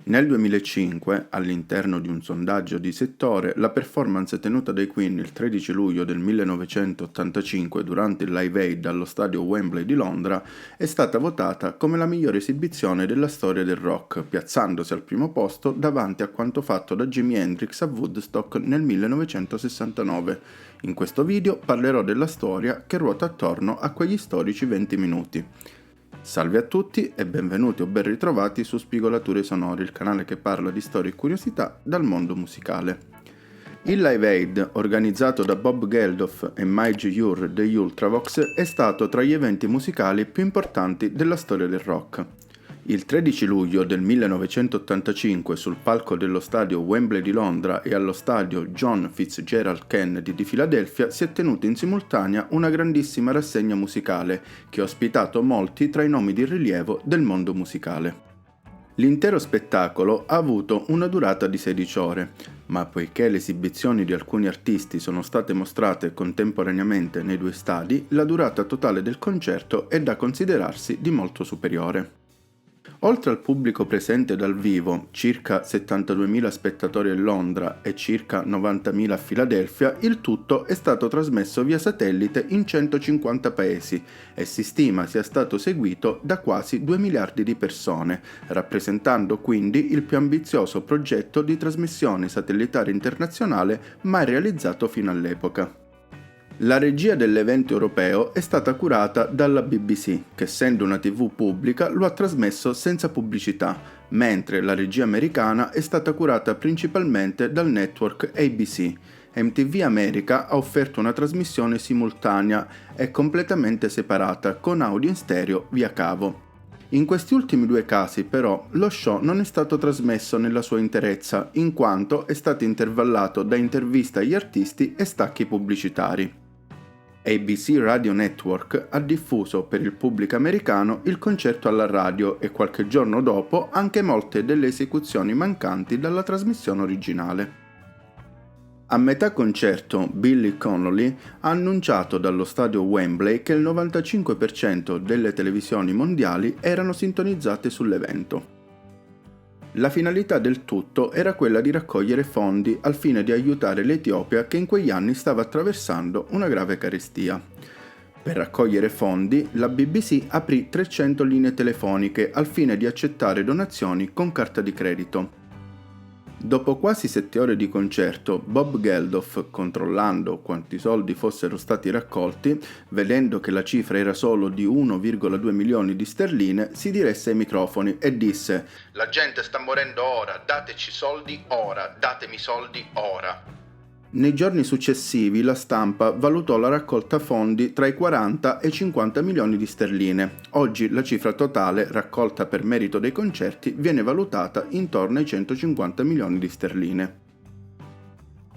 Nel 2005, all'interno di un sondaggio di settore, la performance tenuta dai Queen il 13 luglio del 1985 durante il Live Aid allo stadio Wembley di Londra è stata votata come la migliore esibizione della storia del rock, piazzandosi al primo posto davanti a quanto fatto da Jimi Hendrix a Woodstock nel 1969. In questo video parlerò della storia che ruota attorno a quegli storici 20 minuti. Salve a tutti e benvenuti o ben ritrovati su Spigolature Sonore, il canale che parla di storie e curiosità dal mondo musicale. Il Live Aid, organizzato da Bob Geldof e Mike Ure degli Ultravox, è stato tra gli eventi musicali più importanti della storia del rock. Il 13 luglio del 1985 sul palco dello stadio Wembley di Londra e allo stadio John Fitzgerald Kennedy di Filadelfia si è tenuta in simultanea una grandissima rassegna musicale che ha ospitato molti tra i nomi di rilievo del mondo musicale. L'intero spettacolo ha avuto una durata di 16 ore, ma poiché le esibizioni di alcuni artisti sono state mostrate contemporaneamente nei due stadi, la durata totale del concerto è da considerarsi di molto superiore. Oltre al pubblico presente dal vivo, circa 72.000 spettatori a Londra e circa 90.000 a Filadelfia, il tutto è stato trasmesso via satellite in 150 paesi e si stima sia stato seguito da quasi 2 miliardi di persone, rappresentando quindi il più ambizioso progetto di trasmissione satellitare internazionale mai realizzato fino all'epoca. La regia dell'evento europeo è stata curata dalla BBC, che essendo una TV pubblica lo ha trasmesso senza pubblicità, mentre la regia americana è stata curata principalmente dal network ABC. MTV America ha offerto una trasmissione simultanea e completamente separata, con audio in stereo via cavo. In questi ultimi due casi, però, lo show non è stato trasmesso nella sua interezza, in quanto è stato intervallato da interviste agli artisti e stacchi pubblicitari. ABC Radio Network ha diffuso per il pubblico americano il concerto alla radio e qualche giorno dopo anche molte delle esecuzioni mancanti dalla trasmissione originale. A metà concerto, Billy Connolly ha annunciato dallo stadio Wembley che il 95% delle televisioni mondiali erano sintonizzate sull'evento. La finalità del tutto era quella di raccogliere fondi al fine di aiutare l'Etiopia che in quegli anni stava attraversando una grave carestia. Per raccogliere fondi, la BBC aprì 300 linee telefoniche al fine di accettare donazioni con carta di credito. Dopo quasi 7 ore di concerto, Bob Geldof, controllando quanti soldi fossero stati raccolti, vedendo che la cifra era solo di 1,2 milioni di sterline, si diresse ai microfoni e disse: «La gente sta morendo ora, dateci soldi ora, datemi soldi ora». Nei giorni successivi la stampa valutò la raccolta fondi tra i 40 e i 50 milioni di sterline. Oggi la cifra totale raccolta per merito dei concerti viene valutata intorno ai 150 milioni di sterline.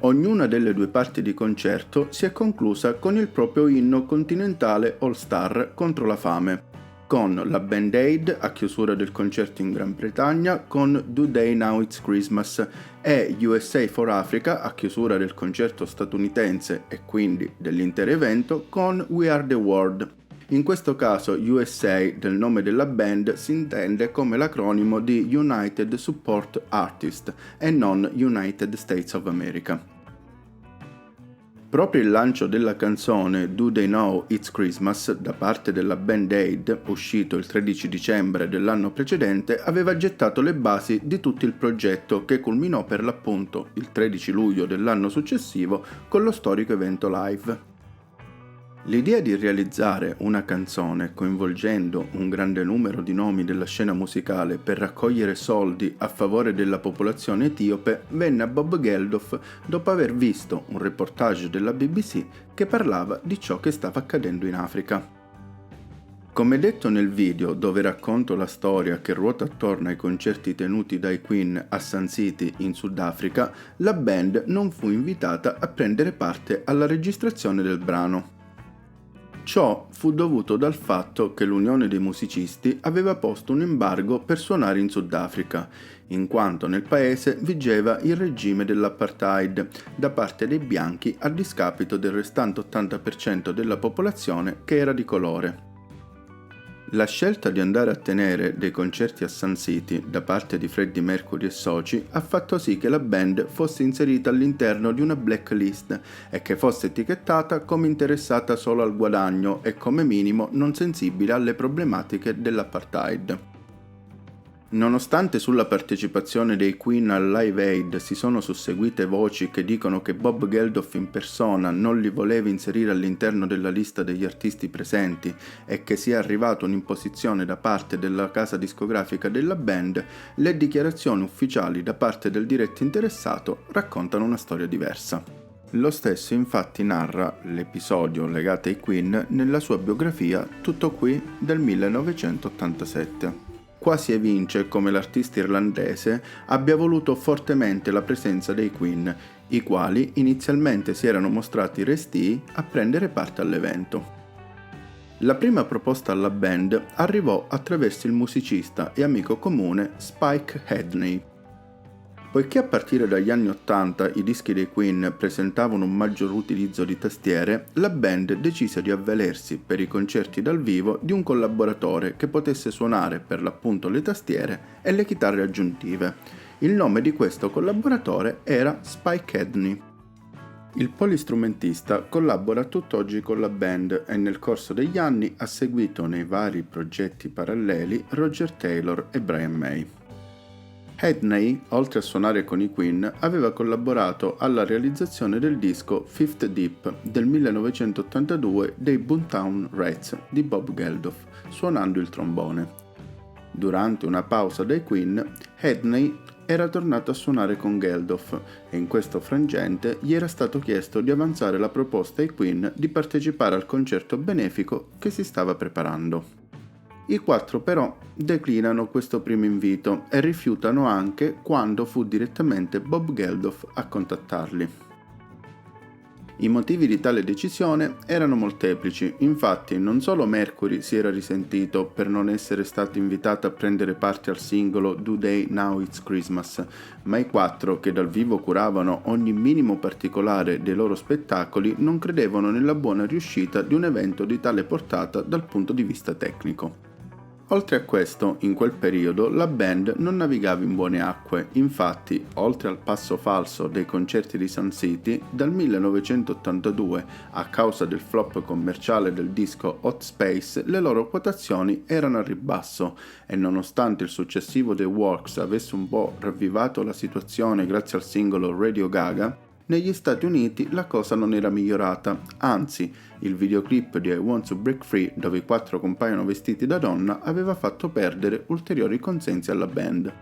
Ognuna delle due parti di concerto si è conclusa con il proprio inno continentale All Star contro la fame, con la Band Aid a chiusura del concerto in Gran Bretagna con Do They Know It's Christmas e USA for Africa a chiusura del concerto statunitense e quindi dell'intero evento con We Are the World. In questo caso USA del nome della band si intende come l'acronimo di United Support Artist e non United States of America. Proprio il lancio della canzone Do They Know It's Christmas da parte della Band Aid, uscito il 13 dicembre dell'anno precedente, aveva gettato le basi di tutto il progetto che culminò per l'appunto il 13 luglio dell'anno successivo con lo storico evento live. L'idea di realizzare una canzone coinvolgendo un grande numero di nomi della scena musicale per raccogliere soldi a favore della popolazione etiope venne a Bob Geldof dopo aver visto un reportage della BBC che parlava di ciò che stava accadendo in Africa. Come detto nel video, dove racconto la storia che ruota attorno ai concerti tenuti dai Queen a Sun City in Sudafrica, la band non fu invitata a prendere parte alla registrazione del brano. Ciò fu dovuto dal fatto che l'Unione dei musicisti aveva posto un embargo per suonare in Sudafrica, in quanto nel paese vigeva il regime dell'apartheid da parte dei bianchi a discapito del restante 80% della popolazione che era di colore. La scelta di andare a tenere dei concerti a Sun City da parte di Freddie Mercury e soci ha fatto sì che la band fosse inserita all'interno di una blacklist e che fosse etichettata come interessata solo al guadagno e come minimo non sensibile alle problematiche dell'apartheid. Nonostante sulla partecipazione dei Queen al Live Aid si sono susseguite voci che dicono che Bob Geldof in persona non li voleva inserire all'interno della lista degli artisti presenti e che sia arrivata un'imposizione da parte della casa discografica della band, le dichiarazioni ufficiali da parte del diretto interessato raccontano una storia diversa. Lo stesso infatti narra l'episodio legato ai Queen nella sua biografia Tutto qui del 1987. Qua si evince come l'artista irlandese abbia voluto fortemente la presenza dei Queen, i quali inizialmente si erano mostrati restii a prendere parte all'evento. La prima proposta alla band arrivò attraverso il musicista e amico comune Spike Hedney. Poiché a partire dagli anni '80 i dischi dei Queen presentavano un maggior utilizzo di tastiere, la band decise di avvalersi per i concerti dal vivo di un collaboratore che potesse suonare per l'appunto le tastiere e le chitarre aggiuntive. Il nome di questo collaboratore era Spike Hedney. Il polistrumentista collabora tutt'oggi con la band e nel corso degli anni ha seguito nei vari progetti paralleli Roger Taylor e Brian May. Hedney, oltre a suonare con i Queen, aveva collaborato alla realizzazione del disco Fifth Deep del 1982 dei Boomtown Rats di Bob Geldof, suonando il trombone. Durante una pausa dai Queen, Hedney era tornato a suonare con Geldof e in questo frangente gli era stato chiesto di avanzare la proposta ai Queen di partecipare al concerto benefico che si stava preparando. I quattro però declinano questo primo invito e rifiutano anche quando fu direttamente Bob Geldof a contattarli. I motivi di tale decisione erano molteplici, infatti non solo Mercury si era risentito per non essere stato invitato a prendere parte al singolo Do They Now It's Christmas, ma i quattro che dal vivo curavano ogni minimo particolare dei loro spettacoli non credevano nella buona riuscita di un evento di tale portata dal punto di vista tecnico. Oltre a questo, in quel periodo la band non navigava in buone acque, infatti, oltre al passo falso dei concerti di Sun City, dal 1982, a causa del flop commerciale del disco Hot Space, le loro quotazioni erano al ribasso e nonostante il successivo The Works avesse un po' ravvivato la situazione grazie al singolo Radio Gaga, negli Stati Uniti la cosa non era migliorata, anzi, il videoclip di I Want to Break Free, dove i quattro compaiono vestiti da donna, aveva fatto perdere ulteriori consensi alla band.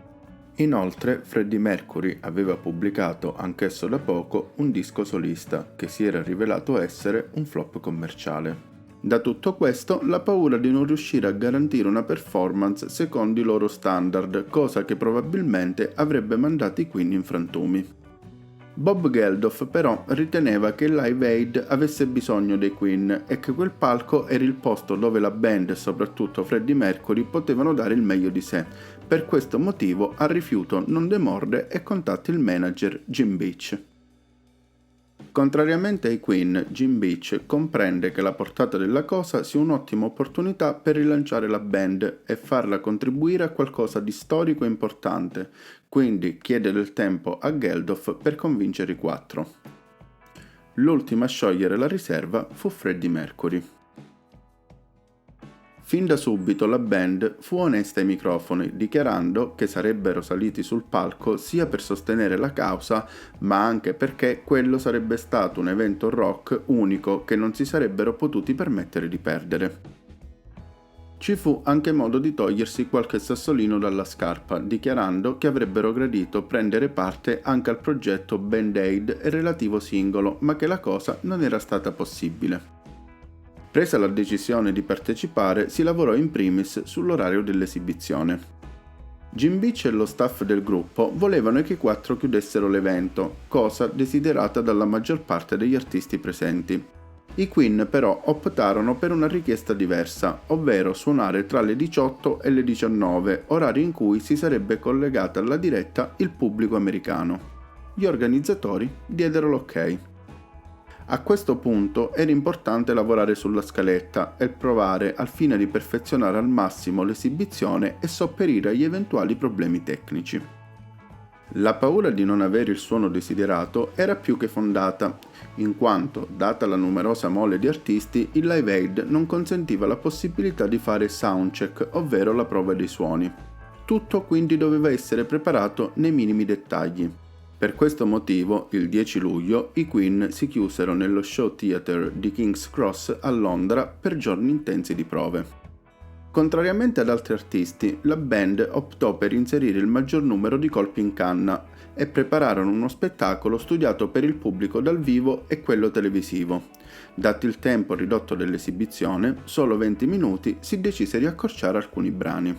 Inoltre, Freddie Mercury aveva pubblicato, anch'esso da poco, un disco solista, che si era rivelato essere un flop commerciale. Da tutto questo, la paura di non riuscire a garantire una performance secondo i loro standard, cosa che probabilmente avrebbe mandato i Queen in frantumi. Bob Geldof però riteneva che il Live Aid avesse bisogno dei Queen e che quel palco era il posto dove la band e soprattutto Freddie Mercury potevano dare il meglio di sé. Per questo motivo al rifiuto non demorde e contatta il manager Jim Beach. Contrariamente ai Queen, Jim Beach comprende che la portata della cosa sia un'ottima opportunità per rilanciare la band e farla contribuire a qualcosa di storico e importante, quindi chiede del tempo a Geldof per convincere i quattro. L'ultima a sciogliere la riserva fu Freddie Mercury. Fin da subito la band fu onesta ai microfoni, dichiarando che sarebbero saliti sul palco sia per sostenere la causa, ma anche perché quello sarebbe stato un evento rock unico che non si sarebbero potuti permettere di perdere. Ci fu anche modo di togliersi qualche sassolino dalla scarpa, dichiarando che avrebbero gradito prendere parte anche al progetto Band Aid e relativo singolo, ma che la cosa non era stata possibile. Presa la decisione di partecipare, si lavorò in primis sull'orario dell'esibizione. Jim Beach e lo staff del gruppo volevano che i quattro chiudessero l'evento, cosa desiderata dalla maggior parte degli artisti presenti. I Queen però optarono per una richiesta diversa, ovvero suonare tra le 18 e le 19, orari in cui si sarebbe collegata alla diretta il pubblico americano. Gli organizzatori diedero l'ok. A questo punto era importante lavorare sulla scaletta e provare al fine di perfezionare al massimo l'esibizione e sopperire agli eventuali problemi tecnici. La paura di non avere il suono desiderato era più che fondata, in quanto, data la numerosa mole di artisti, il Live Aid non consentiva la possibilità di fare soundcheck, ovvero la prova dei suoni. Tutto quindi doveva essere preparato nei minimi dettagli. Per questo motivo, il 10 luglio, i Queen si chiusero nello Show Theatre di King's Cross a Londra per giorni intensi di prove. Contrariamente ad altri artisti, la band optò per inserire il maggior numero di colpi in canna e prepararono uno spettacolo studiato per il pubblico dal vivo e quello televisivo. Dato il tempo ridotto dell'esibizione, solo 20 minuti, si decise di accorciare alcuni brani.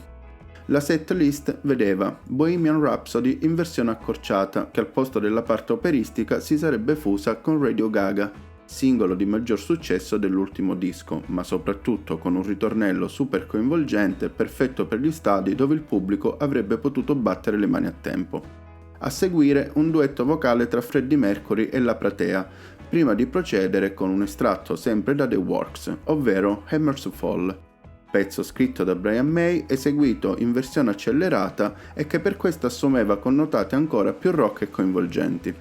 La set list vedeva Bohemian Rhapsody in versione accorciata, che al posto della parte operistica si sarebbe fusa con Radio Gaga, singolo di maggior successo dell'ultimo disco, ma soprattutto con un ritornello super coinvolgente, perfetto per gli stadi dove il pubblico avrebbe potuto battere le mani a tempo. A seguire un duetto vocale tra Freddie Mercury e la platea, prima di procedere con un estratto sempre da The Works, ovvero Hammers Fall, pezzo scritto da Brian May, eseguito in versione accelerata e che per questo assumeva connotati ancora più rock e coinvolgenti.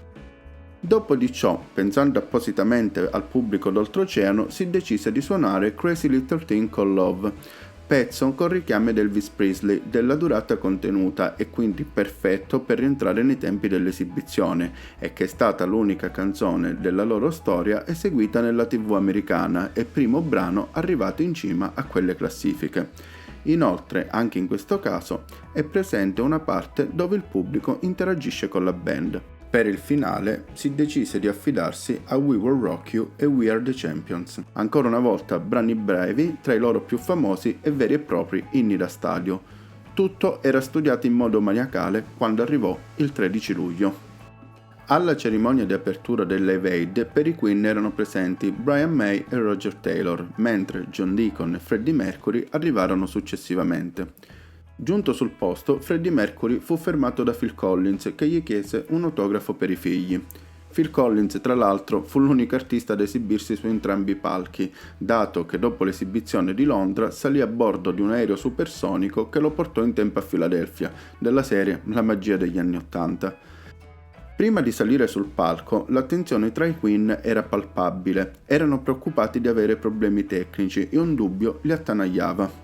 Dopo di ciò, pensando appositamente al pubblico d'oltreoceano, si decise di suonare Crazy Little Thing Called Love, pezzo con richiami ad Elvis Presley della durata contenuta e quindi perfetto per rientrare nei tempi dell'esibizione e che è stata l'unica canzone della loro storia eseguita nella TV americana e primo brano arrivato in cima a quelle classifiche. Inoltre, anche in questo caso, è presente una parte dove il pubblico interagisce con la band. Per il finale si decise di affidarsi a We Will Rock You e We Are The Champions, ancora una volta brani brevi tra i loro più famosi e veri e propri inni da stadio. Tutto era studiato in modo maniacale quando arrivò il 13 luglio. Alla cerimonia di apertura del Live Aid per i Queen erano presenti Brian May e Roger Taylor, mentre John Deacon e Freddie Mercury arrivarono successivamente. Giunto sul posto, Freddie Mercury fu fermato da Phil Collins che gli chiese un autografo per i figli. Phil Collins, tra l'altro, fu l'unico artista ad esibirsi su entrambi i palchi, dato che dopo l'esibizione di Londra salì a bordo di un aereo supersonico che lo portò in tempo a Filadelfia, della serie La magia degli anni '80. Prima di salire sul palco, l'attenzione tra i Queen era palpabile, erano preoccupati di avere problemi tecnici e un dubbio li attanagliava.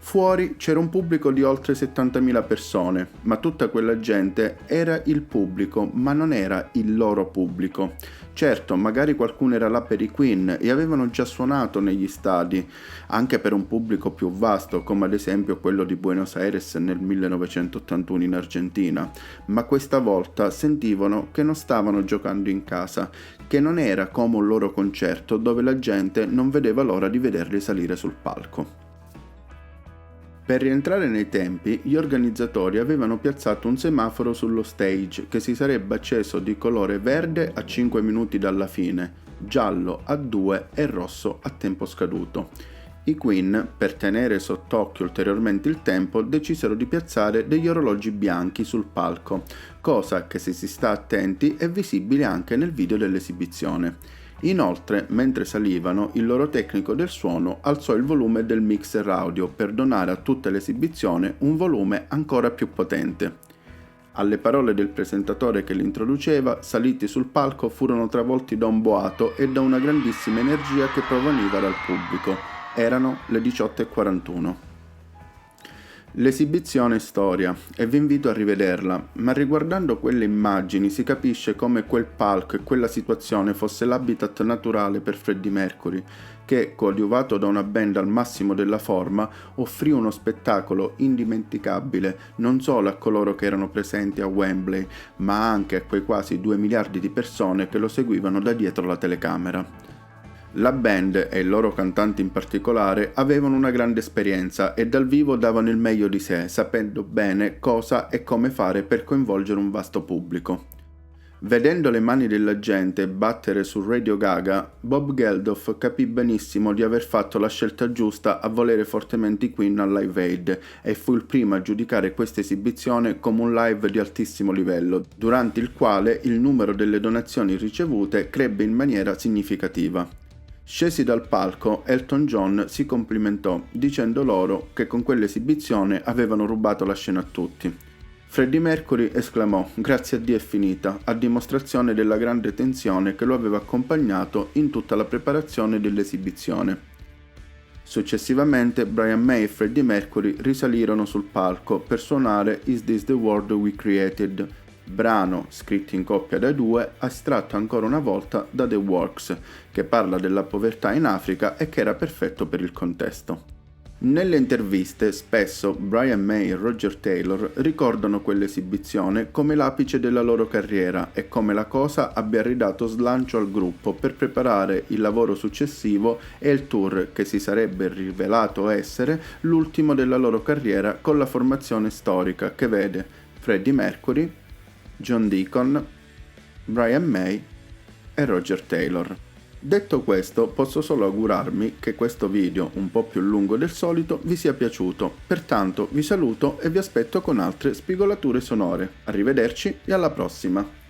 Fuori c'era un pubblico di oltre 70.000 persone, ma tutta quella gente era il pubblico, ma non era il loro pubblico. Certo, magari qualcuno era là per i Queen e avevano già suonato negli stadi, anche per un pubblico più vasto, come ad esempio quello di Buenos Aires nel 1981 in Argentina, ma questa volta sentivano che non stavano giocando in casa, che non era come un loro concerto dove la gente non vedeva l'ora di vederli salire sul palco. Per rientrare nei tempi, gli organizzatori avevano piazzato un semaforo sullo stage che si sarebbe acceso di colore verde a 5 minuti dalla fine, giallo a 2 e rosso a tempo scaduto. I Queen, per tenere sott'occhio ulteriormente il tempo, decisero di piazzare degli orologi bianchi sul palco, cosa che, se si sta attenti, è visibile anche nel video dell'esibizione. Inoltre, mentre salivano, il loro tecnico del suono alzò il volume del mixer audio per donare a tutta l'esibizione un volume ancora più potente. Alle parole del presentatore che li introduceva, saliti sul palco furono travolti da un boato e da una grandissima energia che proveniva dal pubblico. Erano le 18:41. L'esibizione è storia e vi invito a rivederla, ma riguardando quelle immagini si capisce come quel palco e quella situazione fosse l'habitat naturale per Freddie Mercury, che, coadiuvato da una band al massimo della forma, offrì uno spettacolo indimenticabile non solo a coloro che erano presenti a Wembley, ma anche a quei quasi 2 miliardi di persone che lo seguivano da dietro la telecamera. La band, e il loro cantante in particolare, avevano una grande esperienza e dal vivo davano il meglio di sé, sapendo bene cosa e come fare per coinvolgere un vasto pubblico. Vedendo le mani della gente battere su Radio Gaga, Bob Geldof capì benissimo di aver fatto la scelta giusta a volere fortemente i Queen al Live Aid e fu il primo a giudicare questa esibizione come un live di altissimo livello, durante il quale il numero delle donazioni ricevute crebbe in maniera significativa. Scesi dal palco, Elton John si complimentò dicendo loro che con quell'esibizione avevano rubato la scena a tutti. Freddie Mercury esclamò «Grazie a Dio è finita», a dimostrazione della grande tensione che lo aveva accompagnato in tutta la preparazione dell'esibizione. Successivamente Brian May e Freddie Mercury risalirono sul palco per suonare Is This the World We Created, brano scritto in coppia dai due, estratto ancora una volta da The Works, che parla della povertà in Africa e che era perfetto per il contesto. Nelle interviste spesso Brian May e Roger Taylor ricordano quell'esibizione come l'apice della loro carriera e come la cosa abbia ridato slancio al gruppo per preparare il lavoro successivo e il tour che si sarebbe rivelato essere l'ultimo della loro carriera con la formazione storica che vede Freddie Mercury, John Deacon, Brian May e Roger Taylor. Detto questo, posso solo augurarmi che questo video, un po' più lungo del solito, vi sia piaciuto. Pertanto vi saluto e vi aspetto con altre spigolature sonore. Arrivederci e alla prossima!